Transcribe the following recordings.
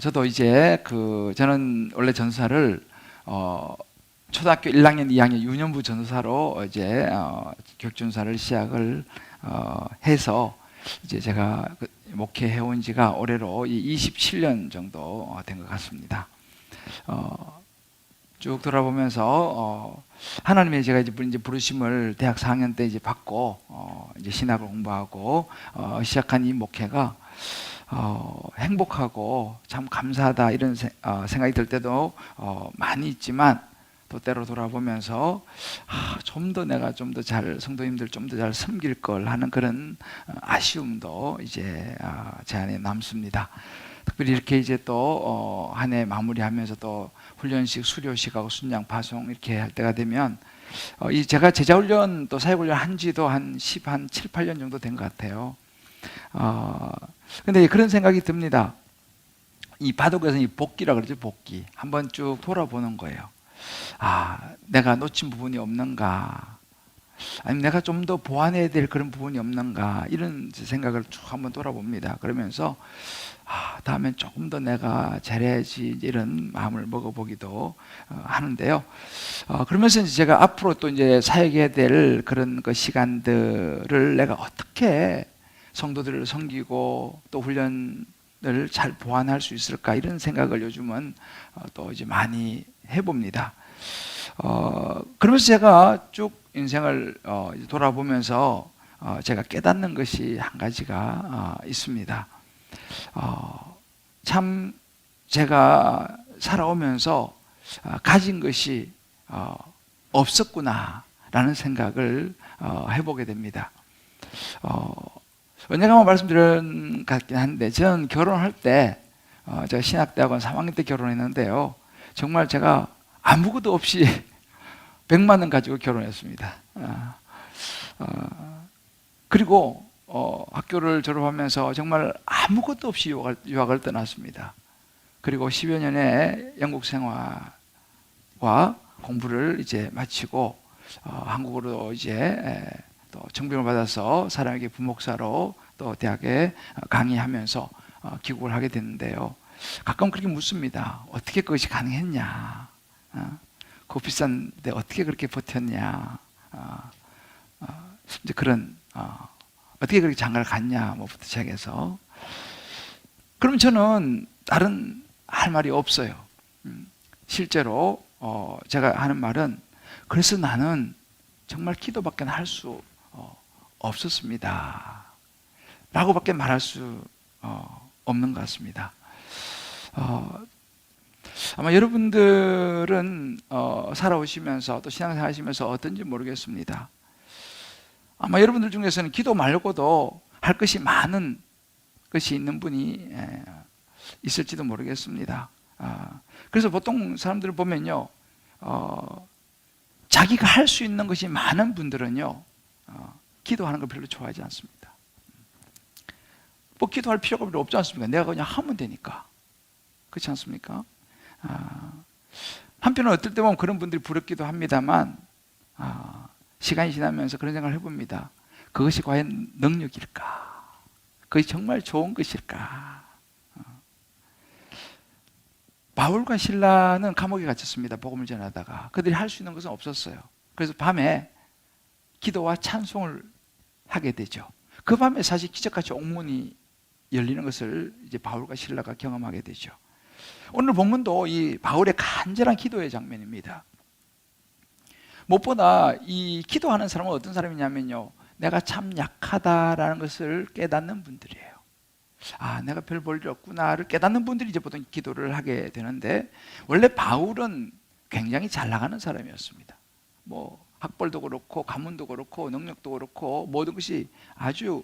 저도 이제 저는 원래 전사를 초등학교 1학년, 2학년 유년부 전사로 이제 교육전사를 시작을 해서 이제 제가 목회해 온 지가 올해로 27년 정도 된 것 같습니다. 쭉 돌아보면서 하나님의 제가 이제 부르심을 대학 4학년 때 이제 받고 이제 신학을 공부하고 시작한 이 목회가 행복하고 참 감사하다 이런 생각이 들 때도 많이 있지만 또 때로 돌아보면서 좀 더 내가 좀 더 잘 성도님들 좀 더 잘 섬길 걸 하는 그런 아쉬움도 이제 제 안에 남습니다. 특별히 이렇게 이제 또 한 해 마무리하면서 또 훈련식, 수료식하고 순양 파송 이렇게 할 때가 되면 제가 제자훈련 또 사역훈련 한 지도 한 7, 8년 정도 된 것 같아요. 근데 그런 생각이 듭니다. 이 바둑에서 이 복기라 그러죠. 복기. 한번 쭉 돌아보는 거예요. 내가 놓친 부분이 없는가? 아니면 내가 좀 더 보완해야 될 그런 부분이 없는가? 이런 생각을 쭉 한번 돌아봅니다. 그러면서 다음엔 조금 더 내가 잘해야지 이런 마음을 먹어보기도 하는데요. 그러면서 이제 제가 앞으로 또 이제 사역해야 될 그런 그 시간들을 내가 어떻게 성도들을 섬기고 또 훈련을 잘 보완할 수 있을까 이런 생각을 요즘은 또 이제 많이 해봅니다. 그러면서 제가 쭉 인생을 돌아보면서 제가 깨닫는 것이 한 가지가 있습니다. 참 제가 살아오면서 가진 것이 없었구나 라는 생각을 해보게 됩니다. 언젠가 한번 말씀드린 것 같긴 한데 저는 결혼할 때 제가 신학대학원 3학년 때 결혼했는데요, 정말 제가 아무것도 없이 100만 원 가지고 결혼했습니다. 그리고 학교를 졸업하면서 정말 아무것도 없이 유학을 떠났습니다. 그리고 10여 년의 영국 생활과 공부를 이제 마치고 한국으로 이제 또 청빙을 받아서 사람에게 부목사로 또 대학에 강의하면서 귀국을 하게 됐는데요, 가끔 그렇게 묻습니다. 어떻게 그것이 가능했냐? 그 비싼데 어떻게 그렇게 버텼냐? 이제 그런 어떻게 그렇게 장가를 갔냐? 뭐부터 시작해서 그럼 저는 다른 할 말이 없어요. 실제로 제가 하는 말은 그래서 나는 정말 기도밖에 할 수 없었습니다 라고밖에 말할 수 없는 것 같습니다. 아마 여러분들은 살아오시면서 또 신앙생활 하시면서 어떤지 모르겠습니다. 아마 여러분들 중에서는 기도 말고도 할 것이 많은 것이 있는 분이 있을지도 모르겠습니다. 그래서 보통 사람들을 보면요, 자기가 할 수 있는 것이 많은 분들은요, 기도하는 걸 별로 좋아하지 않습니다. 뭐 기도할 필요가 별로 없지 않습니까? 내가 그냥 하면 되니까. 그렇지 않습니까? 한편은 어떨 때 보면 그런 분들이 부럽기도 합니다만 시간이 지나면서 그런 생각을 해봅니다. 그것이 과연 능력일까? 그것이 정말 좋은 것일까? 바울과 실라는 감옥에 갇혔습니다. 복음을 전하다가 그들이 할 수 있는 것은 없었어요. 그래서 밤에 기도와 찬송을 하게 되죠. 그 밤에 사실 기적같이 옥문이 열리는 것을 이제 바울과 실라가 경험하게 되죠. 오늘 본문도 이 바울의 간절한 기도의 장면입니다. 무엇보다 이 기도하는 사람은 어떤 사람이냐면요, 내가 참 약하다라는 것을 깨닫는 분들이에요. 내가 별 볼 일 없구나를 깨닫는 분들이 이제 보통 기도를 하게 되는데, 원래 바울은 굉장히 잘 나가는 사람이었습니다. 뭐 학벌도 그렇고 가문도 그렇고 능력도 그렇고 모든 것이 아주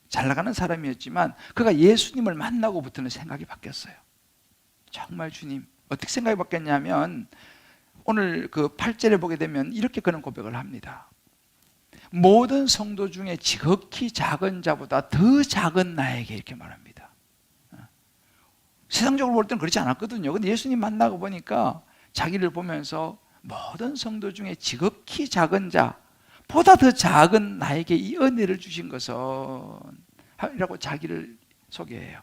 잘 나가는 사람이었지만 그가 예수님을 만나고부터는 생각이 바뀌었어요. 정말 주님, 어떻게 생각이 바뀌었냐면 오늘 그 8절에 보게 되면 이렇게 그는 고백을 합니다. 모든 성도 중에 지극히 작은 자보다 더 작은 나에게, 이렇게 말합니다. 세상적으로 볼 때는 그렇지 않았거든요. 근데 예수님 만나고 보니까 자기를 보면서 모든 성도 중에 지극히 작은 자보다 더 작은 나에게 이 은혜를 주신 것은, 이라고 자기를 소개해요.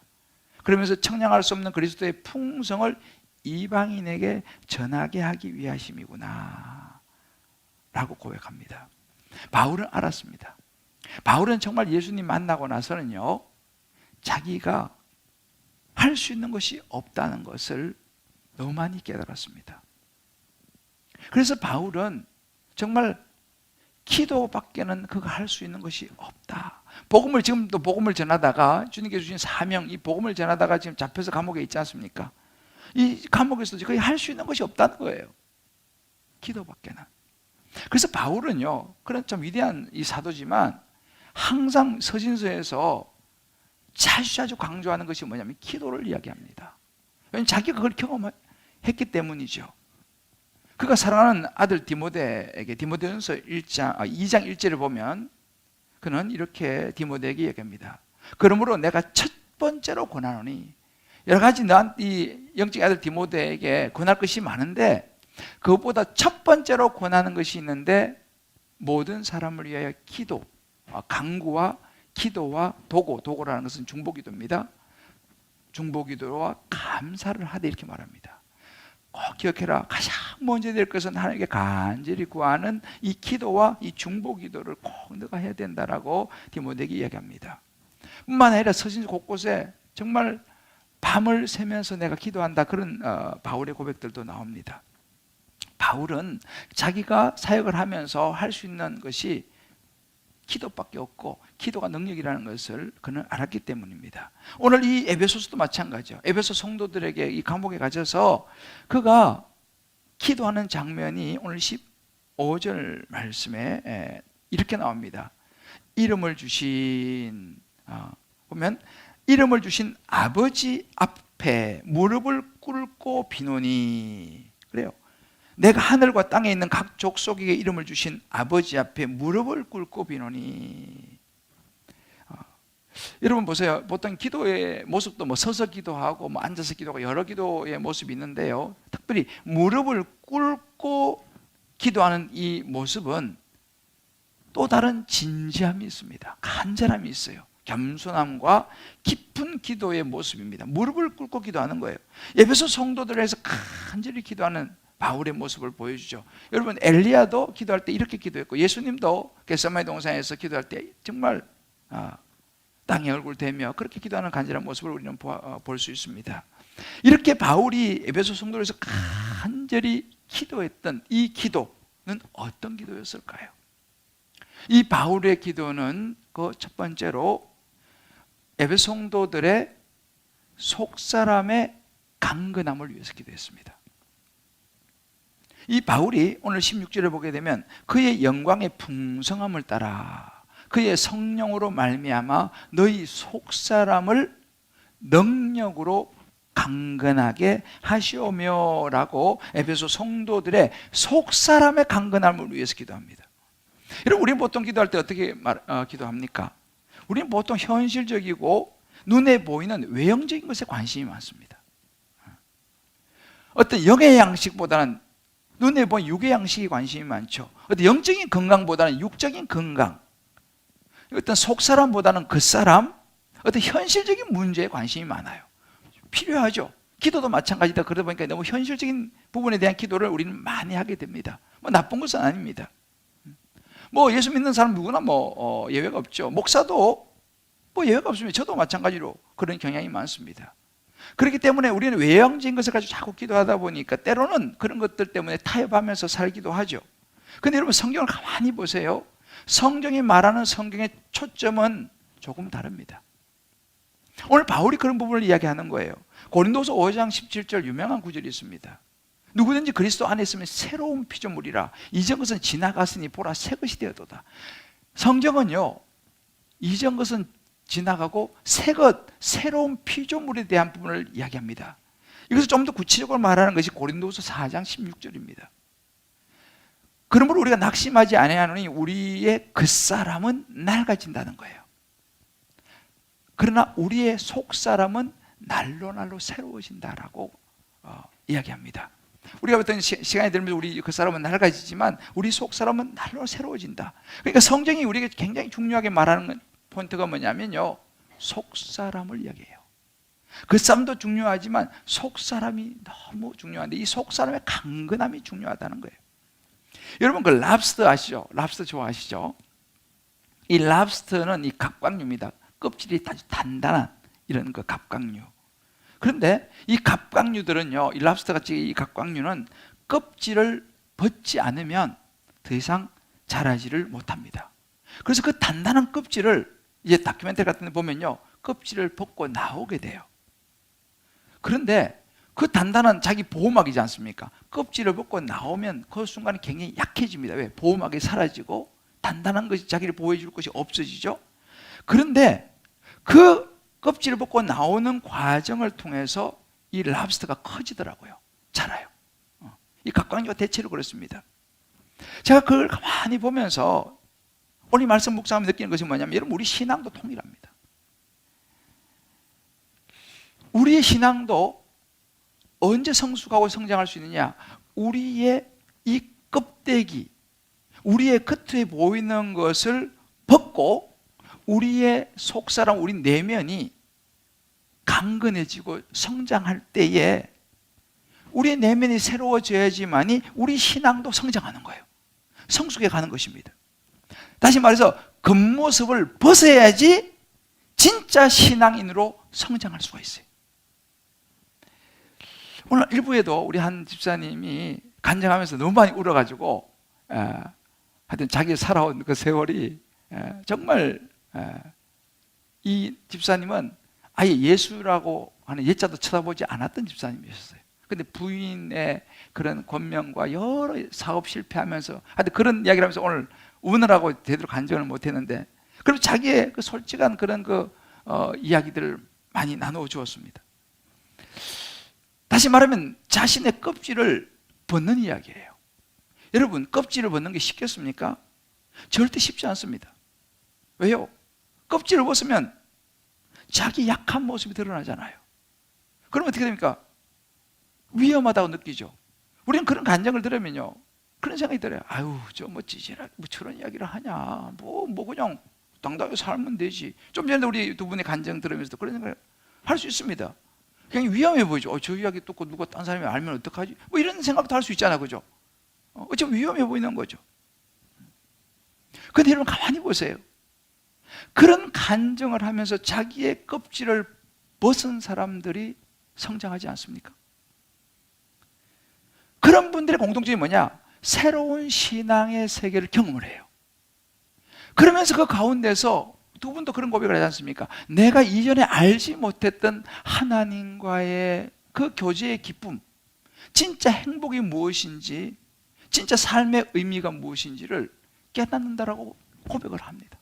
그러면서 청량할 수 없는 그리스도의 풍성을 이방인에게 전하게 하기 위하심이구나 라고 고백합니다. 바울은 알았습니다. 바울은 정말 예수님 만나고 나서는요, 자기가 할 수 있는 것이 없다는 것을 너무 많이 깨달았습니다. 그래서 바울은 정말 기도밖에는 그가 할 수 있는 것이 없다. 지금도 복음을 전하다가 주님께서 주신 사명, 이 복음을 전하다가 지금 잡혀서 감옥에 있지 않습니까? 이 감옥에서도 거의 할 수 있는 것이 없다는 거예요. 기도밖에는. 그래서 바울은요, 그런 참 위대한 이 사도지만 항상 서신서에서 자주 강조하는 것이 뭐냐면 기도를 이야기합니다. 왜냐하면 자기가 그걸 경험했기 때문이죠. 그가 사랑하는 아들 디모데에게 디모데전서 2장 1절을 보면 그는 이렇게 디모데에게 얘기합니다. 그러므로 내가 첫 번째로 권하노니, 여러 가지 이 영적 아들 디모데에게 권할 것이 많은데 그것보다 첫 번째로 권하는 것이 있는데, 모든 사람을 위하여 기도, 간구와 기도와 도고라는 것은 중보기도입니다. 중보기도와 감사를 하되 이렇게 말합니다. 꼭 기억해라. 가장 먼저 될 것은 하나님께 간절히 구하는 이 기도와 이 중보기도를 꼭 너가 해야 된다라고 디모데에게 이야기합니다. 뿐만 아니라 서신 곳곳에 정말 밤을 새면서 내가 기도한다, 그런 바울의 고백들도 나옵니다. 바울은 자기가 사역을 하면서 할 수 있는 것이 기도밖에 없고 기도가 능력이라는 것을 그는 알았기 때문입니다. 오늘 이 에베소서도 마찬가지죠. 에베소 성도들에게 이 감옥에 갇혀서 그가 기도하는 장면이 오늘 15절 말씀에 이렇게 나옵니다. 이름을 주신 보면 이름을 주신 아버지 앞에 무릎을 꿇고 비노니, 그래요. 내가 하늘과 땅에 있는 각 족속에게 이름을 주신 아버지 앞에 무릎을 꿇고 비노니. 여러분 보세요. 보통 기도의 모습도 뭐 서서 기도하고 뭐 앉아서 기도하고 여러 기도의 모습이 있는데요, 특별히 무릎을 꿇고 기도하는 이 모습은 또 다른 진지함이 있습니다. 간절함이 있어요. 겸손함과 깊은 기도의 모습입니다. 무릎을 꿇고 기도하는 거예요. 에베소 성도들에서 간절히 기도하는 바울의 모습을 보여주죠. 여러분, 엘리야도 기도할 때 이렇게 기도했고, 예수님도 겟세마네 동산에서 기도할 때 정말 땅에 얼굴 대며 그렇게 기도하는 간절한 모습을 우리는 볼 수 있습니다. 이렇게 바울이 에베소 성도에서 간절히 기도했던 이 기도는 어떤 기도였을까요? 이 바울의 기도는 그 첫 번째로 에베소 성도들의 속사람의 강건함을 위해서 기도했습니다. 이 바울이 오늘 16절에 보게 되면 그의 영광의 풍성함을 따라 그의 성령으로 말미암아 너희 속사람을 능력으로 강건하게 하시오며 라고 에베소 성도들의 속사람의 강건함을 위해서 기도합니다. 여러분, 우리는 보통 기도할 때 어떻게 기도합니까? 우리는 보통 현실적이고 눈에 보이는 외형적인 것에 관심이 많습니다. 어떤 영의 양식보다는 눈에 보이는 육의 양식에 관심이 많죠. 어떤 영적인 건강보다는 육적인 건강, 어떤 속사람보다는 겉사람, 어떤 현실적인 문제에 관심이 많아요. 필요하죠. 기도도 마찬가지다. 그러다 보니까 너무 현실적인 부분에 대한 기도를 우리는 많이 하게 됩니다. 뭐 나쁜 것은 아닙니다. 뭐 예수 믿는 사람 누구나 뭐 예외가 없죠. 목사도 뭐 예외가 없습니다. 저도 마찬가지로 그런 경향이 많습니다. 그렇기 때문에 우리는 외형적인 것을 가지고 자꾸 기도하다 보니까 때로는 그런 것들 때문에 타협하면서 살기도 하죠. 근데 여러분, 성경을 가만히 보세요. 성경이 말하는 성경의 초점은 조금 다릅니다. 오늘 바울이 그런 부분을 이야기하는 거예요. 고린도서 5장 17절 유명한 구절이 있습니다. 누구든지 그리스도 안에 있으면 새로운 피조물이라. 이전 것은 지나갔으니 보라 새 것이 되었도다. 성경은요, 이전 것은 지나가고 새로운 피조물에 대한 부분을 이야기합니다. 이것을 좀 더 구체적으로 말하는 것이 고린도서 4장 16절입니다. 그러므로 우리가 낙심하지 아니하노니 우리의 겉사람은 낡아진다는 거예요. 그러나 우리의 속사람은 날로 새로워진다라고 이야기합니다. 우리가 어떤 시간이 들면서 우리 겉사람은 낡아지지만 우리 속사람은 날로 새로워진다. 그러니까 성경이 우리에게 굉장히 중요하게 말하는 포인트가 뭐냐면요, 속사람을 이야기해요. 그 쌈도 중요하지만 속 사람이 너무 중요한데 이 속 사람의 강건함이 중요하다는 거예요. 여러분 그 랍스터 아시죠? 랍스터 좋아하시죠? 이 랍스터는 이 갑각류입니다. 껍질이 아주 단단한 이런 그 갑각류. 그런데 이 갑각류들은요, 이 랍스터 같이 이 갑각류는 껍질을 벗지 않으면 더 이상 자라지를 못합니다. 그래서 그 단단한 껍질을 이제 다큐멘터리 같은 데 보면요, 껍질을 벗고 나오게 돼요. 그런데 그 단단한 자기 보호막이지 않습니까? 껍질을 벗고 나오면 그 순간에 굉장히 약해집니다. 왜? 보호막이 사라지고 단단한 것이 자기를 보호해 줄 것이 없어지죠. 그런데 그 껍질을 벗고 나오는 과정을 통해서 이 랍스터가 커지더라고요. 자라요. 이 갑각류가 대체로 그렇습니다. 제가 그걸 가만히 보면서 오늘 말씀 묵상하면 느끼는 것이 뭐냐면, 여러분 우리 신앙도 통일합니다. 우리의 신앙도 언제 성숙하고 성장할 수 있느냐? 우리의 이 껍데기, 우리의 겉에 보이는 것을 벗고 우리의 속사람, 우리 내면이 강건해지고 성장할 때에 우리의 내면이 새로워져야지만이 우리 신앙도 성장하는 거예요. 성숙해 가는 것입니다. 다시 말해서 겉모습을 벗어야지 진짜 신앙인으로 성장할 수가 있어요. 오늘 일부에도 우리 한 집사님이 간증하면서 너무 많이 울어가지고 하여튼 자기 살아온 그 세월이 정말 이 집사님은 아예 예수라고 하는 예자도 쳐다보지 않았던 집사님이셨어요. 근데 부인의 그런 권면과 여러 사업 실패하면서 하여튼 그런 이야기를 하면서 오늘 우느라고 제대로 간증을 못했는데, 그럼 자기의 그 솔직한 그런 이야기들을 많이 나누어 주었습니다. 다시 말하면 자신의 껍질을 벗는 이야기예요. 여러분, 껍질을 벗는 게 쉽겠습니까? 절대 쉽지 않습니다. 왜요? 껍질을 벗으면 자기 약한 모습이 드러나잖아요. 그럼 어떻게 됩니까? 위험하다고 느끼죠. 우리는 그런 간증을 들으면요, 그런 생각이 들어요. 아유, 저 뭐 찌질하게 뭐 저런 이야기를 하냐. 뭐 그냥 당당하게 살면 되지. 좀 전에 우리 두 분의 간증 들으면서도 그런 생각을 할 수 있습니다. 그냥 위험해 보이죠. 저 이야기 듣고 누가 딴 사람이 알면 어떡하지? 뭐 이런 생각도 할 수 있잖아, 그죠? 어차피 위험해 보이는 거죠. 근데 여러분 가만히 보세요. 그런 간증을 하면서 자기의 껍질을 벗은 사람들이 성장하지 않습니까? 그런 분들의 공통점이 뭐냐? 새로운 신앙의 세계를 경험을 해요. 그러면서 그 가운데서 두 분도 그런 고백을 하지 않습니까? 내가 이전에 알지 못했던 하나님과의 그 교제의 기쁨, 진짜 행복이 무엇인지, 진짜 삶의 의미가 무엇인지를 깨닫는다라고 고백을 합니다.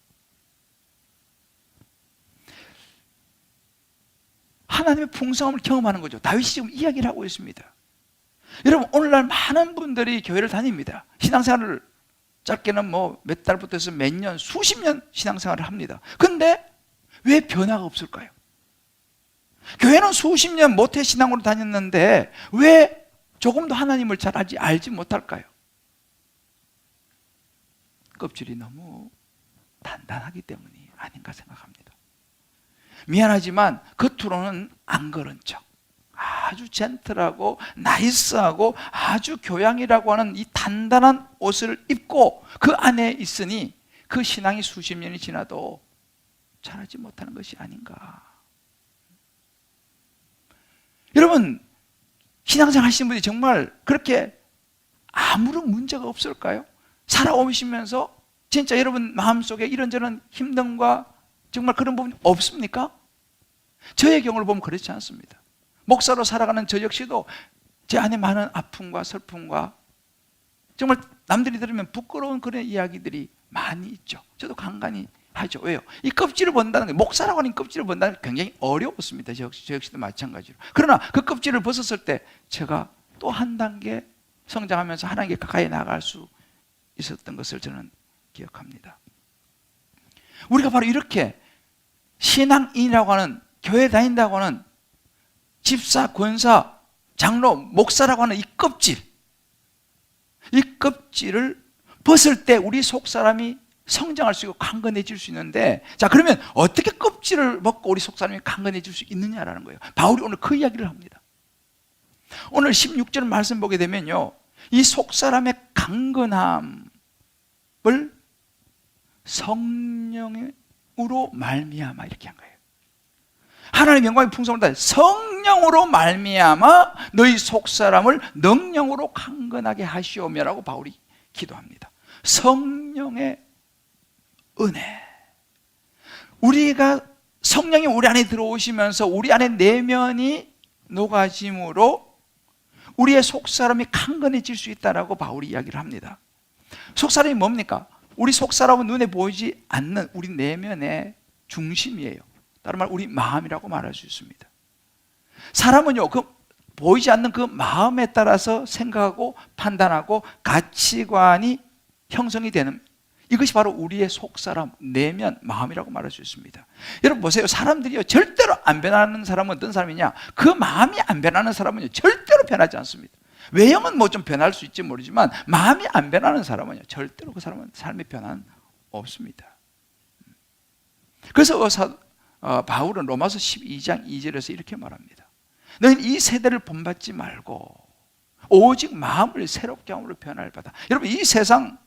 하나님의 풍성함을 경험하는 거죠. 다윗이 지금 이야기를 하고 있습니다. 여러분, 오늘날 많은 분들이 교회를 다닙니다. 신앙생활을 짧게는 뭐 몇 달부터 해서 몇 년, 수십 년 신앙생활을 합니다. 근데 왜 변화가 없을까요? 교회는 수십 년 모태신앙으로 다녔는데 왜 조금도 하나님을 잘 알지 못할까요? 껍질이 너무 단단하기 때문이 아닌가 생각합니다. 미안하지만 겉으로는 안 그런 척, 아주 젠틀하고 나이스하고 아주 교양이라고 하는 이 단단한 옷을 입고 그 안에 있으니 그 신앙이 수십 년이 지나도 자라지 못하는 것이 아닌가. 여러분, 신앙생활 하시는 분이 정말 그렇게 아무런 문제가 없을까요? 살아오시면서 진짜 여러분 마음속에 이런저런 힘듦과 정말 그런 부분이 없습니까? 저의 경우를 보면 그렇지 않습니다. 목사로 살아가는 저 역시도 제 안에 많은 아픔과 슬픔과 정말 남들이 들으면 부끄러운 그런 이야기들이 많이 있죠. 저도 간간히 하죠. 왜요? 이 껍질을 본다는 게, 목사라고 하는 껍질을 본다는 게 굉장히 어려웠습니다. 저 역시도 마찬가지로. 그러나 그 껍질을 벗었을 때 제가 또 한 단계 성장하면서 하나님께 가까이 나아갈 수 있었던 것을 저는 기억합니다. 우리가 바로 이렇게 신앙인이라고 하는, 교회 다닌다고 하는 집사, 권사, 장로, 목사라고 하는 이 껍질을 벗을 때 우리 속사람이 성장할 수 있고 강건해질 수 있는데, 자, 그러면 어떻게 껍질을 먹고 우리 속사람이 강건해질 수 있느냐라는 거예요. 바울이 오늘 그 이야기를 합니다. 오늘 16절 말씀 보게 되면요, 이 속사람의 강건함을 성령으로 말미암아 이렇게 한 거예요. 하나님의 영광이 풍성을 다해 성령으로 말미암아 너희 속사람을 능력으로 강건하게 하시오며라고 바울이 기도합니다. 성령의 은혜, 우리가 성령이 우리 안에 들어오시면서 우리 안에 내면이 녹아짐으로 우리의 속사람이 강건해질 수 있다라고 바울이 이야기를 합니다. 속사람이 뭡니까? 우리 속사람은 눈에 보이지 않는 우리 내면의 중심이에요. 다른 말 우리 마음이라고 말할 수 있습니다. 사람은요, 그 보이지 않는 그 마음에 따라서 생각하고 판단하고 가치관이 형성이 되는, 이것이 바로 우리의 속사람, 내면, 마음이라고 말할 수 있습니다. 여러분 보세요. 사람들이요, 절대로 안 변하는 사람은 어떤 사람이냐? 그 마음이 안 변하는 사람은요, 절대로 변하지 않습니다. 외형은 뭐 좀 변할 수 있지 모르지만 마음이 안 변하는 사람은요, 절대로 그 사람은 삶의 변화는 없습니다. 그래서 바울은 로마서 12장 2절에서 이렇게 말합니다. 너희는 이 세대를 본받지 말고 오직 마음을 새롭게 함으로 변화를 받아. 여러분, 이 세상은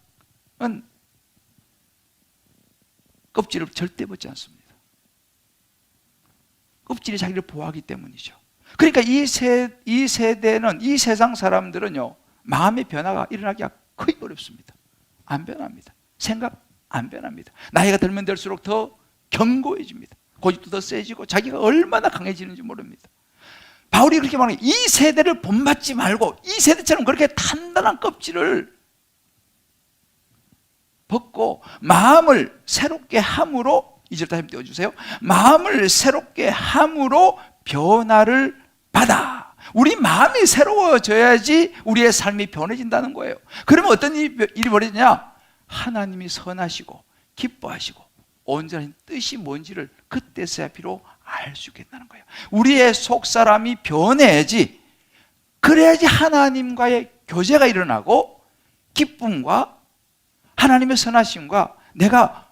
껍질을 절대 벗지 않습니다. 껍질이 자기를 보호하기 때문이죠. 그러니까 이 세대는, 이 세상 사람들은요, 마음의 변화가 일어나기가 거의 어렵습니다. 안 변합니다. 생각 안 변합니다. 나이가 들면 들수록 더 견고해집니다. 고집도 더 세지고 자기가 얼마나 강해지는지 모릅니다. 바울이 그렇게 말하는 거예요. 이 세대를 본받지 말고 이 세대처럼 그렇게 단단한 껍질을 벗고 마음을 새롭게 함으로, 이절 다시 띄워주세요. 마음을 새롭게 함으로 변화를 받아. 우리 마음이 새로워져야지 우리의 삶이 변해진다는 거예요. 그러면 어떤 일이 벌어지냐? 하나님이 선하시고 기뻐하시고 온전한 뜻이 뭔지를 그때서야 비로 알 수 있겠다는 거예요. 우리의 속사람이 변해야지, 그래야지 하나님과의 교제가 일어나고 기쁨과 하나님의 선하심과 내가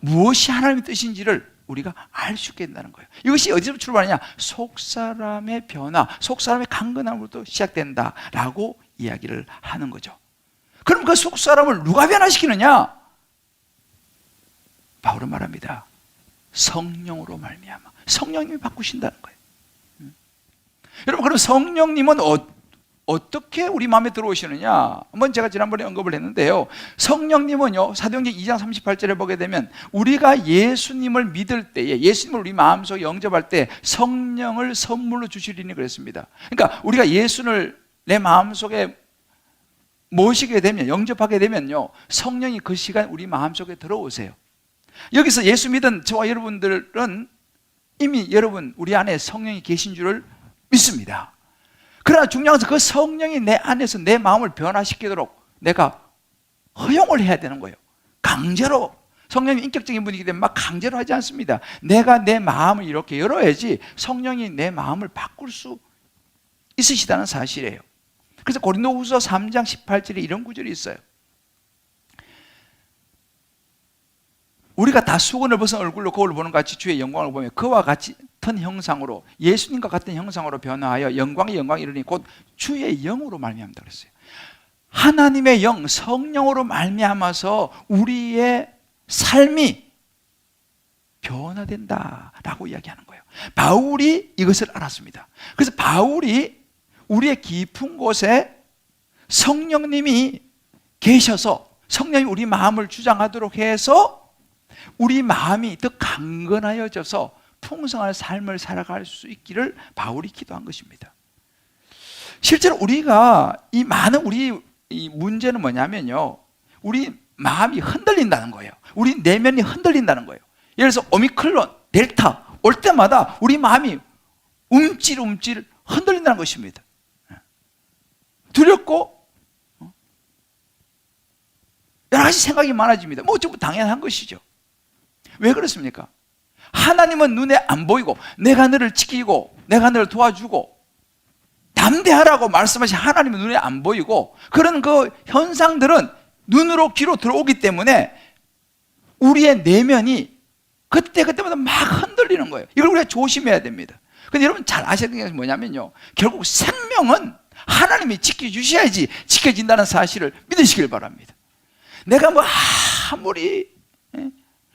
무엇이 하나님의 뜻인지를 우리가 알 수 있겠다는 거예요. 이것이 어디서 출발하냐? 속사람의 변화, 속사람의 강건함으로부터 시작된다라고 이야기를 하는 거죠. 그럼 그 속사람을 누가 변화시키느냐? 바울은 말합니다. 성령으로 말미암아. 성령님이 바꾸신다는 거예요. 여러분, 그럼 성령님은 어떻게 우리 마음에 들어오시느냐? 한번 제가 지난번에 언급을 했는데요, 성령님은요, 사도행전 2장 38절에 보게 되면 우리가 예수님을 믿을 때에, 예수님을 우리 마음속에 영접할 때 성령을 선물로 주시리니 그랬습니다. 그러니까 우리가 예수를 내 마음속에 모시게 되면, 영접하게 되면요, 성령이 그 시간 우리 마음속에 들어오세요. 여기서 예수 믿은 저와 여러분들은 이미 여러분 우리 안에 성령이 계신 줄을 믿습니다. 그러나 중요한 것은 그 성령이 내 안에서 내 마음을 변화시키도록 내가 허용을 해야 되는 거예요. 강제로. 성령이 인격적인 분이기 때문에 막 강제로 하지 않습니다. 내가 내 마음을 이렇게 열어야지 성령이 내 마음을 바꿀 수 있으시다는 사실이에요. 그래서 고린도후서 3장 18절에 이런 구절이 있어요. 우리가 다 수건을 벗은 얼굴로 거울을 보는 것 같이 주의 영광을 보며 그와 같은 형상으로, 예수님과 같은 형상으로 변화하여 영광이 이르니 곧 주의 영으로 말미암다 그랬어요. 하나님의 영, 성령으로 말미암아서 우리의 삶이 변화된다라고 이야기하는 거예요. 바울이 이것을 알았습니다. 그래서 바울이 우리의 깊은 곳에 성령님이 계셔서 성령이 우리 마음을 주장하도록 해서 우리 마음이 더 강건하여져서 풍성한 삶을 살아갈 수 있기를 바울이 기도한 것입니다. 실제로 우리가 이 많은 이 문제는 뭐냐면요, 우리 마음이 흔들린다는 거예요. 우리 내면이 흔들린다는 거예요. 예를 들어서 오미크론, 델타 올 때마다 우리 마음이 움찔움찔 흔들린다는 것입니다. 두렵고 여러 가지 생각이 많아집니다. 뭐 전부 당연한 것이죠. 왜 그렇습니까? 하나님은 눈에 안 보이고 내가 너를 지키고 내가 너를 도와주고 담대하라고 말씀하신 하나님은 눈에 안 보이고, 그런 그 현상들은 눈으로 귀로 들어오기 때문에 우리의 내면이 그때마다 막 흔들리는 거예요. 이걸 우리가 조심해야 됩니다. 근데 여러분 잘 아셔야 되는 게 뭐냐면요, 결국 생명은 하나님이 지켜주셔야지 지켜진다는 사실을 믿으시길 바랍니다. 내가 뭐 아무리,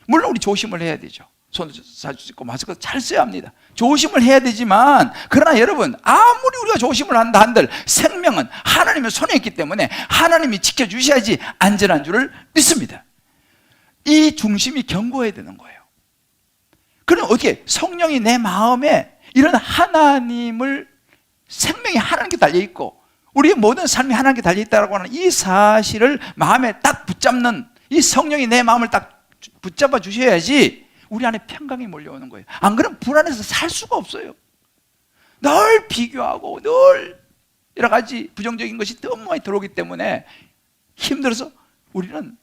물론 우리 조심을 해야 되죠. 손도 자주 씻고 마스크 잘 써야 합니다. 조심을 해야 되지만, 그러나 여러분 아무리 우리가 조심을 한다 한들 생명은 하나님의 손에 있기 때문에 하나님이 지켜주셔야지 안전한 줄을 믿습니다. 이 중심이 견고해야 되는 거예요. 그럼 어떻게 성령이 내 마음에 이런 하나님을, 생명이 하나님께 달려있고 우리의 모든 삶이 하나님께 달려있다고 하는 이 사실을 마음에 딱 붙잡는, 이 성령이 내 마음을 딱 붙잡아 주셔야지 우리 안에 평강이 몰려오는 거예요. 안 그러면 불안해서 살 수가 없어요. 늘 비교하고 늘 여러 가지 부정적인 것이 너무 많이 들어오기 때문에 힘들어서 우리는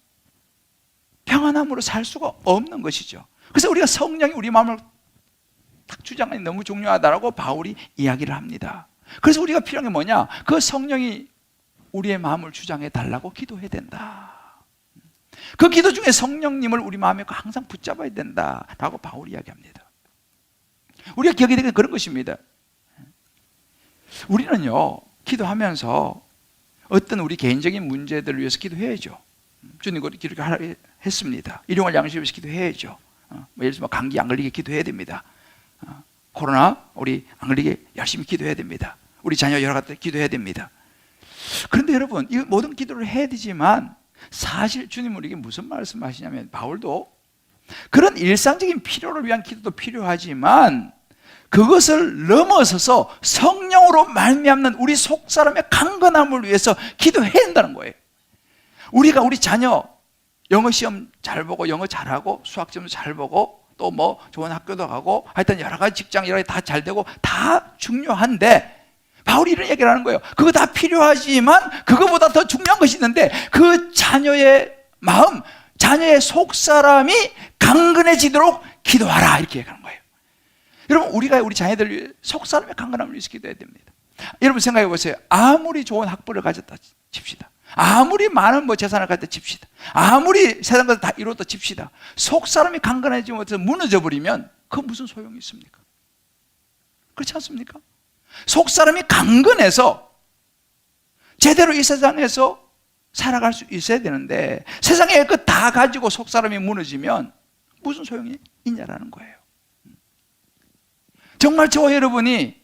평안함으로 살 수가 없는 것이죠. 그래서 우리가 성령이 우리 마음을 딱 주장하는 게 너무 중요하다라고 바울이 이야기를 합니다. 그래서 우리가 필요한 게 뭐냐? 그 성령이 우리의 마음을 주장해 달라고 기도해야 된다. 그 기도 중에 성령님을 우리 마음에 항상 붙잡아야 된다라고 바울이 이야기합니다. 우리가 기억해야 되는 게 그런 것입니다. 우리는요, 기도하면서 어떤 우리 개인적인 문제들을 위해서 기도해야죠. 주님 이렇게 했습니다. 일용할 양식을 위해서 기도해야죠. 예를 들면 감기 안 걸리게 기도해야 됩니다. 코로나 우리 안 걸리게 열심히 기도해야 됩니다. 우리 자녀 여러 가지 기도해야 됩니다. 그런데 여러분, 이 모든 기도를 해야 되지만 사실 주님은 우리에게 무슨 말씀하시냐면, 바울도 그런 일상적인 필요를 위한 기도도 필요하지만 그것을 넘어서서 성령으로 말미암는 우리 속사람의 강건함을 위해서 기도해야 한다는 거예요. 우리가 우리 자녀 영어 시험 잘 보고 영어 잘하고 수학 시험 잘 보고 또 뭐 좋은 학교도 가고 하여튼 여러 가지 직장 여러 가지 다 잘 되고 다 중요한데, 바울이 이런 얘기를 하는 거예요. 그거 다 필요하지만 그거보다 더 중요한 것이 있는데 그 자녀의 마음, 자녀의 속사람이 강건해지도록 기도하라, 이렇게 얘기하는 거예요. 여러분, 우리가 우리 자녀들 위해 속사람의 강건함을 위해서 기도해야 됩니다. 여러분 생각해 보세요. 아무리 좋은 학벌을 가졌다 칩시다. 아무리 많은 뭐 재산을 가졌다 칩시다. 아무리 세상 것을 다 이뤘다 칩시다. 속사람이 강건해지지 못해서 무너져 버리면 그 무슨 소용이 있습니까? 그렇지 않습니까? 속사람이 강건해서 제대로 이 세상에서 살아갈 수 있어야 되는데, 세상에 그 다 가지고 속사람이 무너지면 무슨 소용이 있냐라는 거예요. 정말 저와 여러분이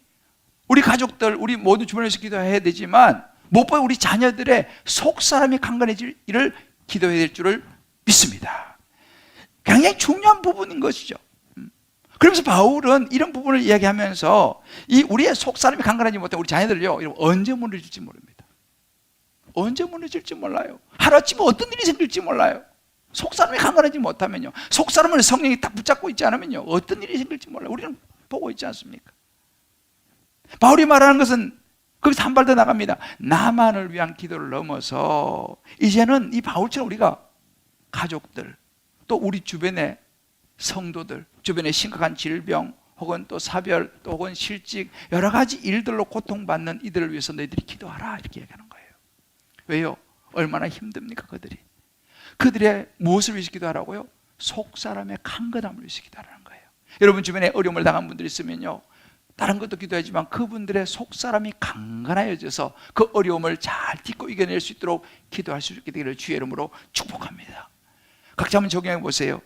우리 가족들, 우리 모두 주변에서 기도해야 되지만 무엇보다 우리 자녀들의 속사람이 강건해지기를 기도해야 될 줄을 믿습니다. 굉장히 중요한 부분인 것이죠. 그러면서 바울은 이런 부분을 이야기하면서 이 우리의 속사람이 강건하지 못한 우리 자녀들을요, 언제 무너질지 모릅니다. 언제 무너질지 몰라요. 하루아침에 어떤 일이 생길지 몰라요. 속사람이 강건하지 못하면요, 속사람을 성령이 딱 붙잡고 있지 않으면요, 어떤 일이 생길지 몰라요. 우리는 보고 있지 않습니까? 바울이 말하는 것은 거기서 한 발 더 나갑니다. 나만을 위한 기도를 넘어서 이제는 이 바울처럼 우리가 가족들, 또 우리 주변의 성도들, 주변의 심각한 질병 혹은 또 사별, 또 혹은 실직, 여러 가지 일들로 고통받는 이들을 위해서 너희들이 기도하라, 이렇게 얘기하는 거예요. 왜요? 얼마나 힘듭니까 그들이. 그들의 무엇을 위해서 기도하라고요? 속사람의 강건함을 위해서 기도하라는 거예요. 여러분 주변에 어려움을 당한 분들이 있으면요, 다른 것도 기도하지만 그분들의 속사람이 강건해져서 그 어려움을 잘 딛고 이겨낼 수 있도록 기도할 수 있게 되기를 주의 이름으로 축복합니다. 각자 한번 적용해 보세요.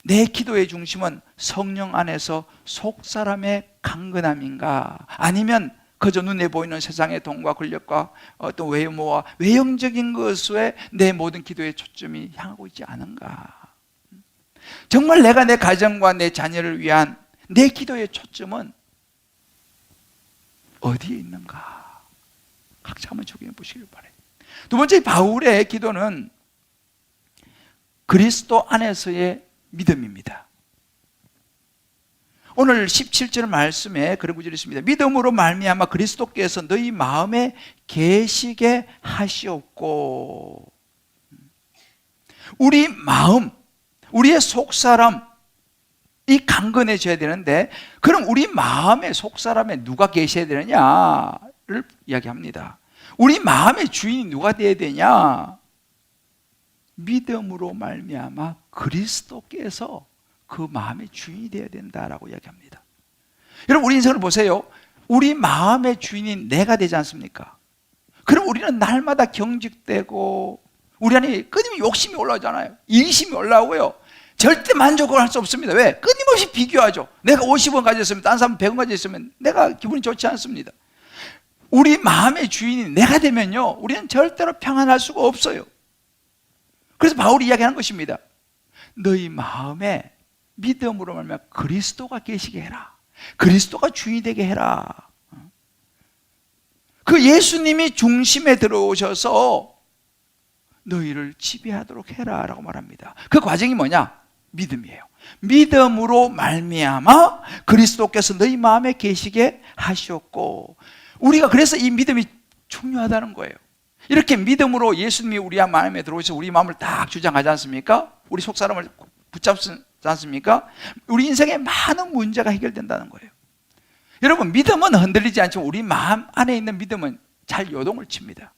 내 기도의 중심은 성령 안에서 속사람의 강건함인가, 아니면 그저 눈에 보이는 세상의 돈과 권력과 어떤 외모와 외형적인 것에 내 모든 기도의 초점이 향하고 있지 않은가. 정말 내가 내 가정과 내 자녀를 위한 내 기도의 초점은 어디에 있는가. 각자 한번 적용해 보시길 바라요. 두 번째, 바울의 기도는 그리스도 안에서의 믿음입니다. 오늘 17절 말씀에 그런 구절이 있습니다. 믿음으로 말미암아 그리스도께서 너희 마음에 계시게 하시옵고. 우리 마음, 우리의 속사람 이 강건해져야 되는데, 그럼 우리 마음의 속사람에 누가 계셔야 되느냐를 이야기합니다. 우리 마음의 주인이 누가 되어야 되냐? 믿음으로 말미암아 그리스도께서 그 마음의 주인이 되어야 된다라고 이야기합니다. 여러분, 우리 인생을 보세요. 우리 마음의 주인이 내가 되지 않습니까? 그럼 우리는 날마다 경직되고 우리 안에 끊임없이 욕심이 올라오잖아요. 이기심이 올라오고요. 절대 만족을 할 수 없습니다. 왜? 끊임없이 비교하죠. 내가 50원 가졌으면 다른 사람은 100원 가졌으면 내가 기분이 좋지 않습니다. 우리 마음의 주인이 내가 되면요, 우리는 절대로 평안할 수가 없어요. 그래서 바울이 이야기하는 것입니다. 너희 마음에 믿음으로 말미암아 그리스도가 계시게 해라. 그리스도가 주인이 되게 해라. 그 예수님이 중심에 들어오셔서 너희를 지배하도록 해라 라고 말합니다. 그 과정이 뭐냐? 믿음이에요. 믿음으로 말미암아 그리스도께서 너희 마음에 계시게 하셨고, 우리가 그래서 이 믿음이 중요하다는 거예요. 이렇게 믿음으로 예수님이 우리 마음에 들어오셔서 우리 마음을 딱 주장하지 않습니까? 우리 속사람을 붙잡지 않습니까? 우리 인생에 많은 문제가 해결된다는 거예요. 여러분, 믿음은 흔들리지 않지만 우리 마음 안에 있는 믿음은 잘 요동을 칩니다.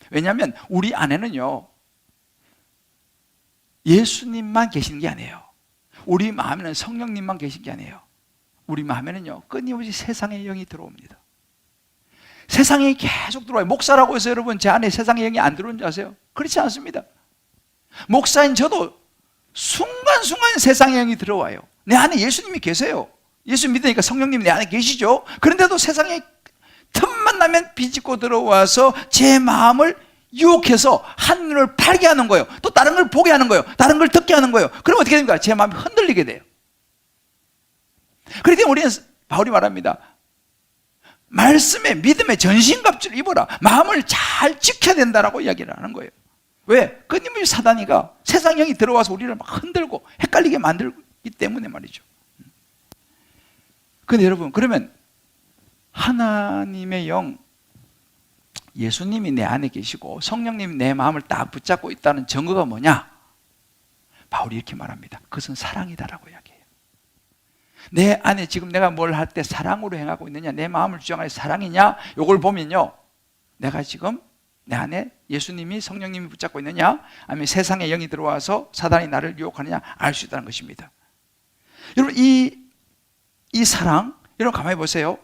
왜냐하면 우리 안에는요, 예수님만 계시는 게 아니에요. 우리 마음에는 성령님만 계신 게 아니에요. 우리 마음에는요, 끊임없이 세상의 영이 들어옵니다. 세상이 계속 들어와요. 목사라고 해서 여러분 제 안에 세상의 영이 안 들어오는 줄 아세요? 그렇지 않습니다. 목사인 저도 순간순간 세상의 영이 들어와요. 내 안에 예수님이 계세요. 예수 믿으니까 성령님이 내 안에 계시죠. 그런데도 세상에 틈만 나면 비집고 들어와서 제 마음을 유혹해서 한눈을 팔게 하는 거예요. 또 다른 걸 보게 하는 거예요. 다른 걸 듣게 하는 거예요. 그럼 어떻게 됩니까? 제 마음이 흔들리게 돼요. 그렇기 때문에 우리는, 바울이 말합니다, 말씀에 믿음의 전신갑주를 입어라. 마음을 잘 지켜야 된다라고 이야기를 하는 거예요. 왜? 끊임없이 사단이가 세상 영이 들어와서 우리를 막 흔들고 헷갈리게 만들기 때문에 말이죠. 근데 여러분, 그러면 하나님의 영, 예수님이 내 안에 계시고 성령님이 내 마음을 딱 붙잡고 있다는 증거가 뭐냐? 바울이 이렇게 말합니다. 그것은 사랑이다라고 이야기해요. 내 안에 지금 내가 뭘 할 때 사랑으로 행하고 있느냐, 내 마음을 주장하는 사랑이냐, 이걸 보면요, 내가 지금 내 안에 예수님이 성령님이 붙잡고 있느냐, 아니면 세상의 영이 들어와서 사단이 나를 유혹하느냐 알 수 있다는 것입니다. 여러분, 이 사랑, 여러분 가만히 보세요.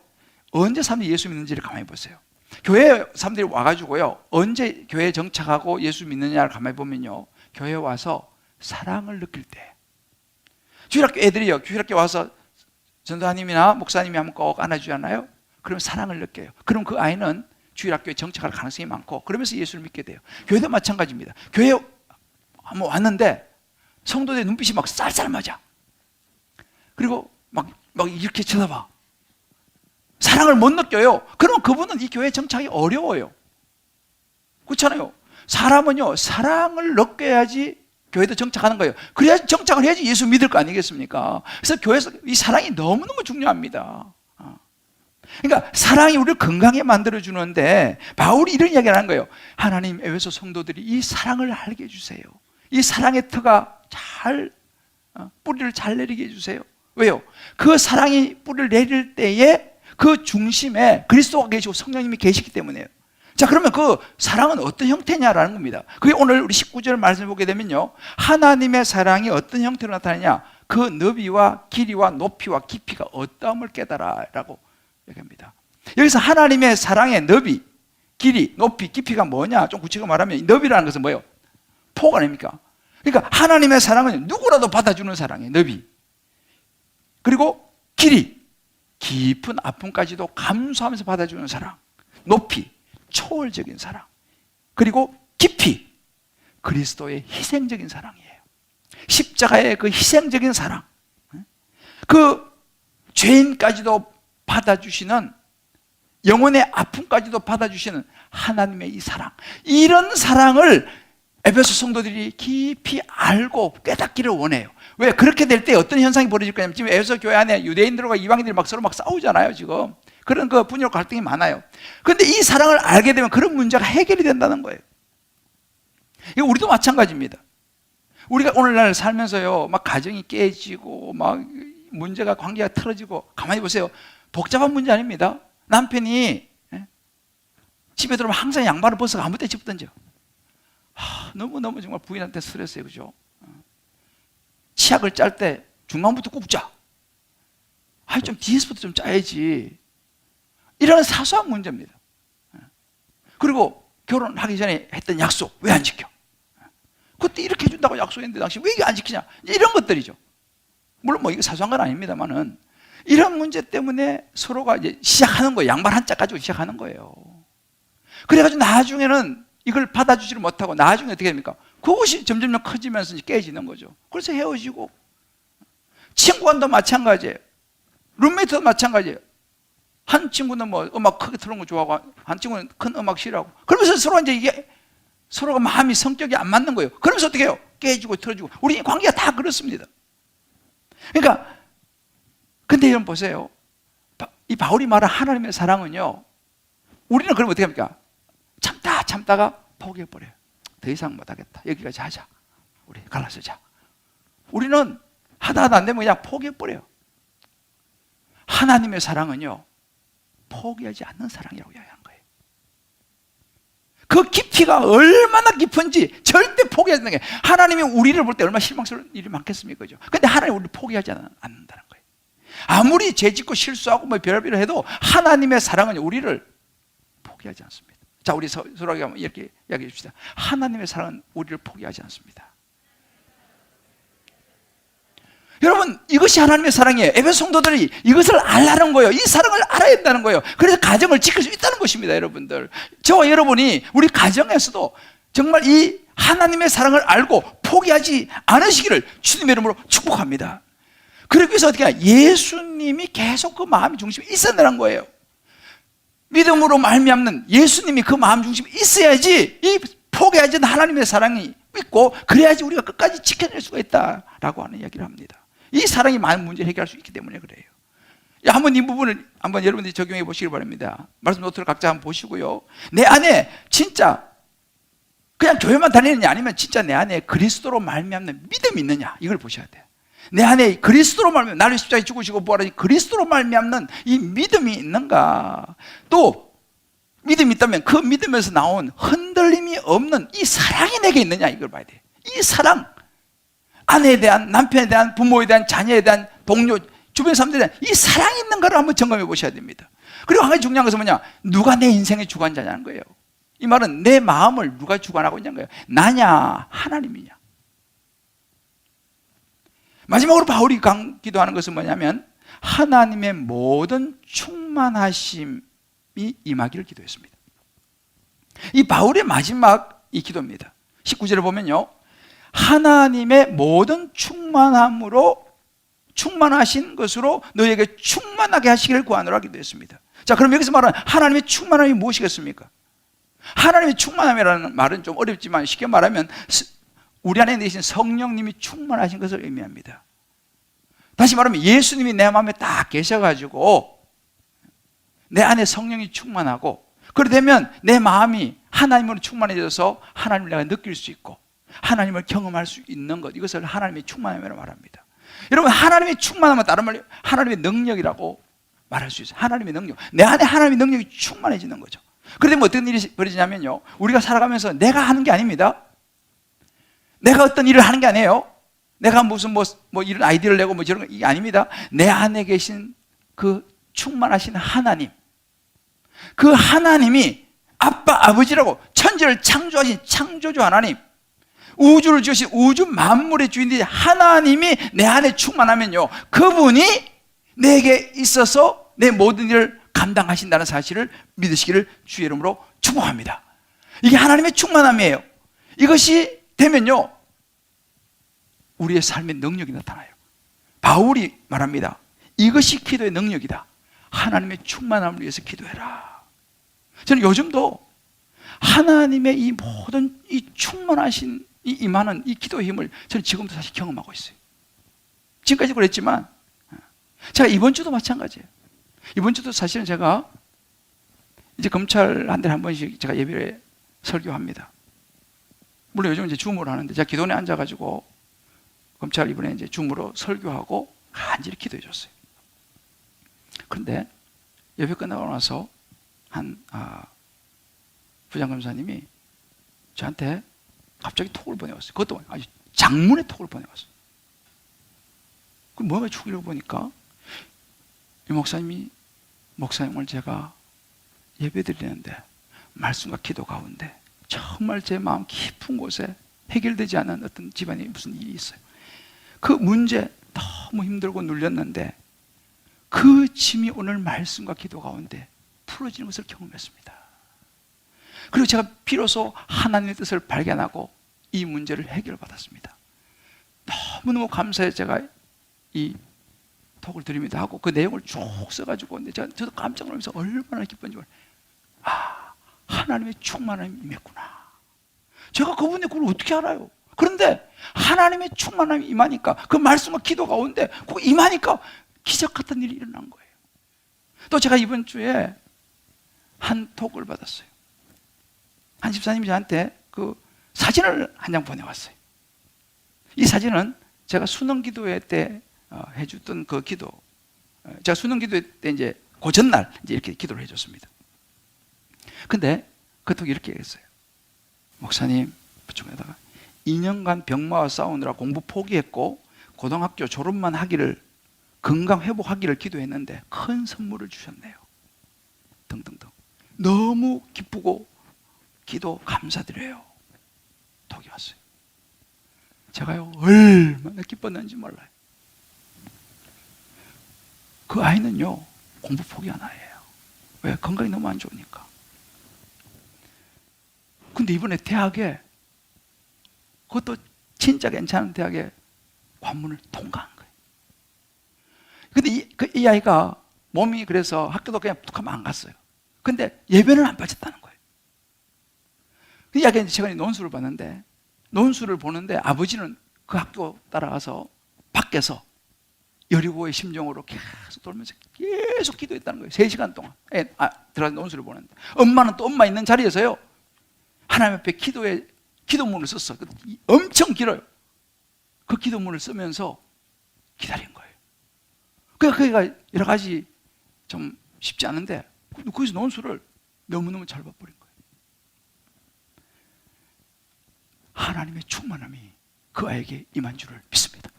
언제 사람들이 예수 믿는지를 가만히 보세요. 교회 사람들이 와가지고요, 언제 교회에 정착하고 예수 믿느냐를 가만히 보면요, 교회에 와서 사랑을 느낄 때. 주일학교 애들이요, 주일학교 와서 전도사님이나 목사님이 하면 꼭 안아주잖아요. 그러면 사랑을 느껴요. 그럼 그 아이는 주일학교에 정착할 가능성이 많고, 그러면서 예수를 믿게 돼요. 교회도 마찬가지입니다. 교회에 한번 왔는데 성도들의 눈빛이 막 쌀쌀맞아. 그리고 막 이렇게 쳐다봐. 사랑을 못 느껴요. 그러면 그분은 이 교회에 정착이 어려워요. 그렇잖아요. 사람은요, 사랑을 느껴야지 교회도 정착하는 거예요. 그래야지 정착을 해야지 예수 믿을 거 아니겠습니까? 그래서 교회에서 이 사랑이 너무너무 중요합니다. 그러니까 사랑이 우리를 건강하게 만들어주는데, 바울이 이런 이야기를 하는 거예요. 하나님, 에베소 성도들이 이 사랑을 알게 해주세요. 이 사랑의 터가 잘 뿌리를 잘 내리게 해주세요. 왜요? 그 사랑이 뿌리를 내릴 때에 그 중심에 그리스도가 계시고 성령님이 계시기 때문에요. 자, 그러면 그 사랑은 어떤 형태냐라는 겁니다. 그게 오늘 우리 19절 말씀을 보게 되면요, 하나님의 사랑이 어떤 형태로 나타나냐, 그 너비와 길이와 높이와 깊이가 어떠함을 깨달아 라고 얘기합니다. 여기서 하나님의 사랑의 너비, 길이, 높이, 깊이가 뭐냐, 좀 구체적으로 말하면 이 너비라는 것은 뭐예요? 폭 아닙니까? 그러니까 하나님의 사랑은 누구라도 받아주는 사랑이에요. 너비. 그리고 길이, 깊은 아픔까지도 감수하면서 받아주는 사랑. 높이, 초월적인 사랑. 그리고 깊이, 그리스도의 희생적인 사랑이에요. 십자가의 그 희생적인 사랑. 그 죄인까지도 받아주시는, 영혼의 아픔까지도 받아주시는 하나님의 이 사랑. 이런 사랑을 에베소 성도들이 깊이 알고 깨닫기를 원해요. 왜? 그렇게 될 때 어떤 현상이 벌어질 거냐면, 지금 에베소 교회 안에 유대인들과 이방인들이 막 서로 막 싸우잖아요, 지금. 그런 그 분열 갈등이 많아요. 그런데 이 사랑을 알게 되면 그런 문제가 해결이 된다는 거예요. 이거 우리도 마찬가지입니다. 우리가 오늘날 살면서요, 막 가정이 깨지고, 막 문제가, 관계가 틀어지고, 가만히 보세요. 복잡한 문제 아닙니다. 남편이 집에 들어오면 항상 양말을 벗어 아무 때 집던져. 너무너무 정말 부인한테 스트레스예요. 그죠? 치약을 짤 때 중간부터 꾹 짜. 좀 뒤에서부터 좀 짜야지. 이런 사소한 문제입니다. 그리고 결혼하기 전에 했던 약속 왜 안 지켜? 그때 이렇게 해준다고 약속했는데 당신 왜 이게 안 지키냐? 이런 것들이죠. 물론 뭐 이거 사소한 건 아닙니다만은 이런 문제 때문에 서로가 이제 시작하는 거예요. 양말 한 짝 가지고 시작하는 거예요. 그래가지고 나중에는 이걸 받아주지를 못하고 나중에 어떻게 됩니까? 그것이 점점 커지면서 깨지는 거죠. 그래서 헤어지고, 친구간도 마찬가지예요. 룸메이트도 마찬가지예요. 한 친구는 뭐 음악 크게 틀는 거 좋아하고 한 친구는 큰 음악 싫어하고, 그러면서 서로 이제 이게 서로가 마음이 성격이 안 맞는 거예요. 그러면서 어떻게 해요? 깨지고 틀어지고. 우리 관계가 다 그렇습니다. 그러니까 근데 여러분 보세요. 이 바울이 말한 하나님의 사랑은요, 우리는 그러면 어떻게 합니까? 참다가 포기해버려요. 더 이상 못하겠다. 여기까지 하자. 우리 갈라서자. 우리는 하다 안 되면 그냥 포기해버려요. 하나님의 사랑은요, 포기하지 않는 사랑이라고 이야기하는 거예요. 그 깊이가 얼마나 깊은지 절대 포기하지 않는 거예요. 하나님이 우리를 볼 때 얼마나 실망스러운 일이 많겠습니까? 그죠? 근데 하나님이 우리를 포기하지 않는다는 거예요. 아무리 죄짓고 실수하고 뭐 별의별 해도 하나님의 사랑은 우리를 포기하지 않습니다. 자, 우리 서로에게 이렇게 이야기해 줍시다. 하나님의 사랑은 우리를 포기하지 않습니다. 여러분, 이것이 하나님의 사랑이에요. 에베소 성도들이 이것을 알라는 거예요. 이 사랑을 알아야 된다는 거예요. 그래서 가정을 지킬 수 있다는 것입니다. 여러분들, 저와 여러분이 우리 가정에서도 정말 이 하나님의 사랑을 알고 포기하지 않으시기를 주님의 이름으로 축복합니다. 그러기 위해서 어떻게 해야? 예수님이 계속 그 마음의 중심에 있어야 되는 거예요. 믿음으로 말미암는 예수님이 그 마음 중심에 있어야지 이 포기하지 않는 하나님의 사랑이 있고, 그래야지 우리가 끝까지 지켜낼 수가 있다라고 하는 이야기를 합니다. 이 사랑이 많은 문제를 해결할 수 있기 때문에 그래요. 한번 이 부분을 한번 여러분들이 적용해 보시길 바랍니다. 말씀 노트를 각자 한번 보시고요. 내 안에 진짜 그냥 교회만 다니느냐, 아니면 진짜 내 안에 그리스도로 말미암는 믿음이 있느냐, 이걸 보셔야 돼요. 내 안에 그리스도로 말미암는, 나를 십자가에 죽으시고 부활하신 그리스도로 말미암는 이 믿음이 있는가, 또 믿음이 있다면 그 믿음에서 나온 흔들림이 없는 이 사랑이 내게 있느냐, 이걸 봐야 돼요. 이 사랑, 아내에 대한, 남편에 대한, 부모에 대한, 자녀에 대한, 동료, 주변 사람들에 대한 이 사랑이 있는가를 한번 점검해 보셔야 됩니다. 그리고 한 가지 중요한 것은 뭐냐? 누가 내 인생의 주관자냐는 거예요. 이 말은 내 마음을 누가 주관하고 있냐는 거예요. 나냐, 하나님이냐. 마지막으로 바울이 기도하는 것은 뭐냐면 하나님의 모든 충만하심이 임하기를 기도했습니다. 이 바울의 마지막 이 기도입니다. 19절을 보면요, 하나님의 모든 충만함으로, 충만하신 것으로 너희에게 충만하게 하시기를 구하노라 기도했습니다. 자, 그럼 여기서 말하는 하나님의 충만함이 무엇이겠습니까? 하나님의 충만함이라는 말은 좀 어렵지만 쉽게 말하면 우리 안에 계신 성령님이 충만하신 것을 의미합니다. 다시 말하면 예수님이 내 마음에 딱 계셔가지고 내 안에 성령이 충만하고, 그렇게 되면 내 마음이 하나님으로 충만해져서 하나님을 내가 느낄 수 있고 하나님을 경험할 수 있는 것, 이것을 하나님의 충만함이라고 말합니다. 여러분, 하나님의 충만함은 다른 말로 하나님의 능력이라고 말할 수 있어요. 하나님의 능력, 내 안에 하나님의 능력이 충만해지는 거죠. 그런데 뭐 어떤 일이 벌어지냐면요, 우리가 살아가면서 내가 하는 게 아닙니다. 내가 어떤 일을 하는 게 아니에요. 내가 무슨 뭐 이런 아이디어를 내고 뭐 저런 거, 이게 아닙니다. 내 안에 계신 그 충만하신 하나님, 그 하나님이 아빠, 아버지라고 천지를 창조하신 창조주 하나님, 우주를 지으신 우주 만물의 주인이 하나님이 내 안에 충만하면요, 그분이 내게 있어서 내 모든 일을 감당하신다는 사실을 믿으시기를 주의 이름으로 축복합니다. 이게 하나님의 충만함이에요. 이것이 되면요, 우리의 삶의 능력이 나타나요. 바울이 말합니다. 이것이 기도의 능력이다. 하나님의 충만함을 위해서 기도해라. 저는 요즘도 하나님의 이 모든 이 충만하신 이 임하는 이 기도의 힘을 저는 지금도 사실 경험하고 있어요. 지금까지 그랬지만 제가 이번 주도 마찬가지예요. 이번 주도 사실은 제가 이제 검찰 한 달에 한 번씩 제가 예배를 설교합니다. 물론 요즘 이제 줌으로 하는데 제가 기도원에 앉아가지고 검찰 이번에 이제 줌으로 설교하고 간절히 기도해 줬어요. 그런데 예배 끝나고 나서 한 부장검사님이 저한테 갑자기 톡을 보내왔어요. 그것도 아주 장문의 톡을 보내왔어요. 그 뭐가 죽이려고 보니까 이 목사님이 목사님을 제가 예배 드리는데 말씀과 기도 가운데 정말 제 마음 깊은 곳에 해결되지 않은 어떤 집안에 무슨 일이 있어요. 그 문제 너무 힘들고 눌렸는데 그 짐이 오늘 말씀과 기도 가운데 풀어지는 것을 경험했습니다. 그리고 제가 비로소 하나님의 뜻을 발견하고 이 문제를 해결받았습니다. 너무너무 감사해 제가 이 톡을 드립니다 하고 그 내용을 쭉 써가지고 근데 저도 깜짝 놀라면서 얼마나 기쁜지 몰라요. 아, 하나님의 충만함이 임했구나. 제가 그분의 그걸 어떻게 알아요? 그런데 하나님의 충만함이 임하니까 그 말씀과 기도 가운데 그 임하니까 기적 같은 일이 일어난 거예요. 또 제가 이번 주에 한 톡을 받았어요. 한 집사님이 저한테 그 사진을 한 장 보내왔어요. 이 사진은 제가 수능 기도회 때 해줬던 그 기도, 제가 수능 기도회 때 이제 그 전날 이제 이렇게 기도를 해줬습니다. 근데 그 톡이 이렇게 했어요. 목사님, 부축에다가 2년간 병마와 싸우느라 공부 포기했고 고등학교 졸업만 하기를, 건강 회복하기를 기도했는데 큰 선물을 주셨네요. 등등등. 너무 기쁘고 기도 감사드려요. 톡이 왔어요. 제가요 얼마나 기뻤는지 몰라요. 그 아이는요 공부 포기한 아이예요. 왜? 건강이 너무 안 좋으니까. 근데 이번에 대학에, 그것도 진짜 괜찮은 대학에 관문을 통과한 거예요. 근데 이 아이가 몸이 그래서 학교도 그냥 툭하면 안 갔어요. 근데 예배는 안 빠졌다는 거예요. 이 아이가 제가 논술을 봤는데, 논술을 보는데 아버지는 그 학교 따라가서 밖에서 여리고의 심정으로 계속 돌면서 계속 기도했다는 거예요. 3시간 동안 들어가서 논술을 보는데, 엄마는 또 엄마 있는 자리에서요 하나님 앞에 기도문을 썼어. 엄청 길어요. 그 기도문을 쓰면서 기다린 거예요. 그러니까 그가 여러 가지 좀 쉽지 않은데 거기서 논술을 너무너무 잘 봐버린 거예요. 하나님의 충만함이 그 아이에게 임한 줄을 믿습니다.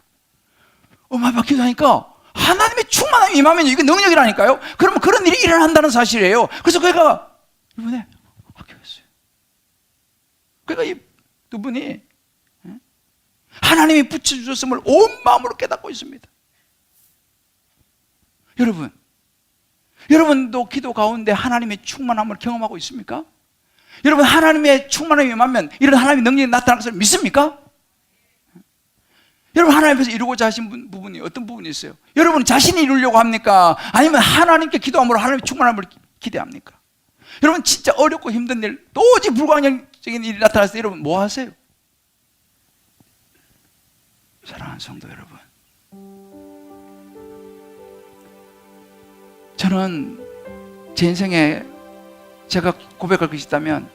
엄마 아빠 기도하니까 하나님의 충만함이 임하면 이게 능력이라니까요. 그러면 그런 일이 일어난다는 사실이에요. 그래서 그가 이번에 합격했어요. 그러니까 이 두 분이 하나님이 붙여주셨음을 온 마음으로 깨닫고 있습니다. 여러분도 기도 가운데 하나님의 충만함을 경험하고 있습니까? 여러분 하나님의 충만함이 임하면 이런 하나님의 능력이 나타날 것을 믿습니까? 여러분 하나님 앞에서 이루고자 하신 부분이 어떤 부분이 있어요? 여러분 자신이 이루려고 합니까? 아니면 하나님께 기도함으로 하나님의 충만함을 기대합니까? 여러분 진짜 어렵고 힘든 일, 도저히 불가항력적인 일이 나타났을 때 여러분 뭐 하세요? 사랑하는 성도 여러분, 저는 제 인생에 제가 고백할 것이 있다면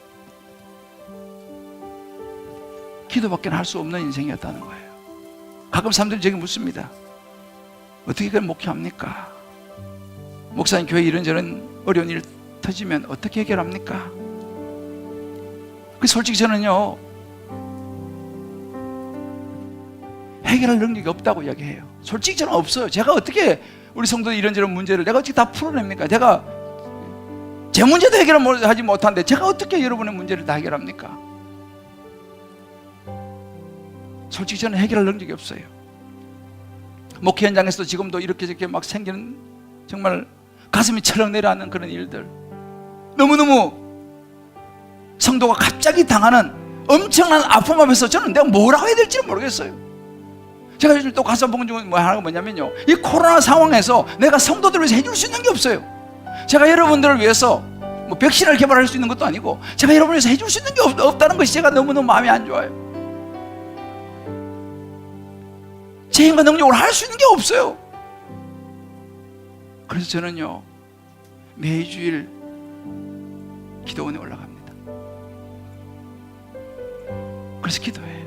기도밖에 할 수 없는 인생이었다는 거예요. 가끔 사람들이 저에게 묻습니다. 어떻게 그걸 목회합니까? 목사님 교회 이런저런 어려운 일 터지면 어떻게 해결합니까? 솔직히 저는요 해결할 능력이 없다고 이야기해요. 솔직히 저는 없어요. 제가 어떻게 우리 성도들 이런저런 문제를 내가 어떻게 다 풀어냅니까? 제가 제 문제도 해결하지 못하는데 제가 어떻게 여러분의 문제를 다 해결합니까? 솔직히 저는 해결할 능력이 없어요. 목회 현장에서도 지금도 이렇게 저렇게 막 생기는 정말 가슴이 철렁 내려앉는 그런 일들, 너무너무 성도가 갑자기 당하는 엄청난 아픔 앞에서 저는 내가 뭐라고 해야 될지 모르겠어요. 제가 요즘 또 가서 본 중에 하나가 뭐냐면요, 이 코로나 상황에서 내가 성도들을 위해서 해줄 수 있는 게 없어요. 제가 여러분들을 위해서 뭐 백신을 개발할 수 있는 것도 아니고 제가 여러분을 위해서 해줄 수 있는 게 없다는 것이 제가 너무너무 마음이 안 좋아요. 제 힘과 능력으로 할 수 있는 게 없어요. 그래서 저는요 매주일 기도원에 올라갑니다. 그래서 기도해요.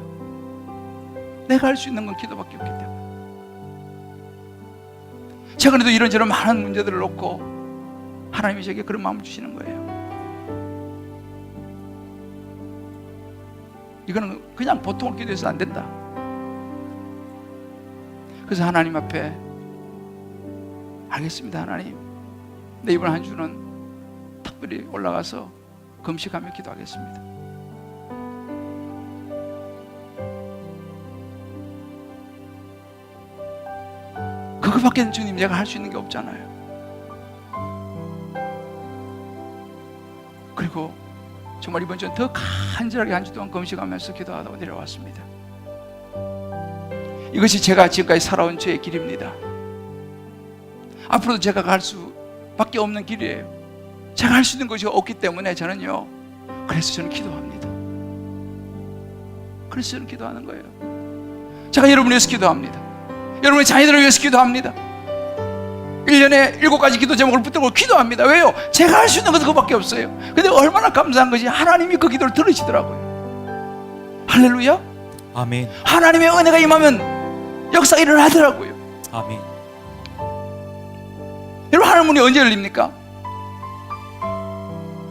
내가 할 수 있는 건 기도밖에 없기 때문에. 최근에도 이런저런 많은 문제들을 놓고 하나님이 제게 그런 마음을 주시는 거예요. 이거는 그냥 보통 기도해서 안 된다. 그래서 하나님 앞에 알겠습니다 하나님, 내 이번 한 주는 특별히 올라가서 금식하며 기도하겠습니다. 그거밖에는 주님 내가 할 수 있는 게 없잖아요. 그리고 정말 이번 주는 더 간절하게 한 주 동안 금식하면서 기도하다 내려왔습니다. 이것이 제가 지금까지 살아온 저의 길입니다. 앞으로도 제가 갈 수밖에 없는 길이에요. 제가 할 수 있는 것이 없기 때문에 저는요, 그래서 저는 기도합니다. 그래서 저는 기도하는 거예요. 제가 여러분을 위해서 기도합니다. 여러분의 자녀들을 위해서 기도합니다. 1년에 7가지 기도 제목을 붙들고 기도합니다. 왜요? 제가 할 수 있는 것은 그거밖에 없어요. 근데 얼마나 감사한 것이 하나님이 그 기도를 들으시더라고요. 할렐루야. 아멘. 하나님의 은혜가 임하면 역사가 일어나더라고요. 아멘. 여러분, 하늘 문이 언제 열립니까?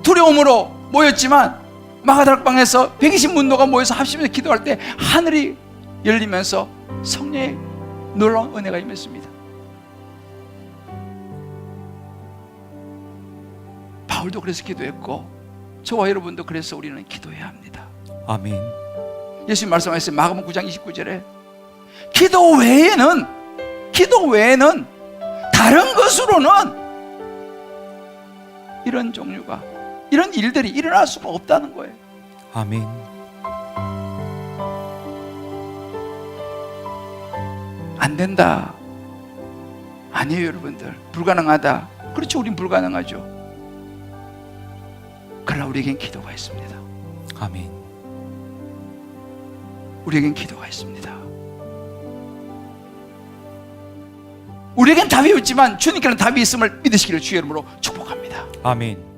두려움으로 모였지만 마가다락방에서 120문도가 모여서 합심해서 기도할 때 하늘이 열리면서 성령의 놀라운 은혜가 임했습니다. 바울도 그래서 기도했고 저와 여러분도 그래서 우리는 기도해야 합니다. 아멘. 예수님 말씀하셨어요. 마가복음 9장 29절에 기도 외에는 다른 것으로는 이런 종류가, 이런 일들이 일어날 수가 없다는 거예요. 아멘. 안 된다, 아니에요 여러분들. 불가능하다, 그렇죠. 우린 불가능하죠. 그러나 우리에겐 기도가 있습니다. 아멘. 우리에겐 기도가 있습니다. 우리에겐 답이 없지만 주님께는 답이 있음을 믿으시기를 주의 이름으로 축복합니다. 아멘.